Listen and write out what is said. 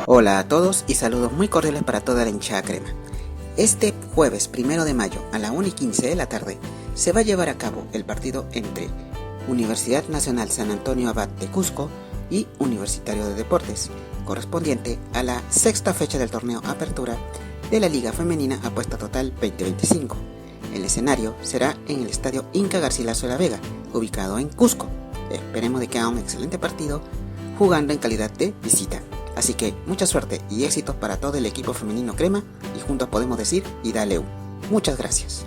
Hola a todos y saludos muy cordiales para toda la hinchada crema. Este jueves 1 de mayo a la 1:15 de la tarde se va a llevar a cabo el partido entre Universidad Nacional San Antonio Abad de Cusco y Universitario de Deportes, correspondiente a la sexta fecha del torneo Apertura de la Liga Femenina Apuesta Total 2025. El escenario será en el Estadio Inca Garcilaso de la Vega, ubicado en Cusco. Esperemos de que haga un excelente partido jugando en calidad de visita. Así que mucha suerte y éxitos para todo el equipo femenino crema y juntos podemos decir y dale U. Muchas gracias.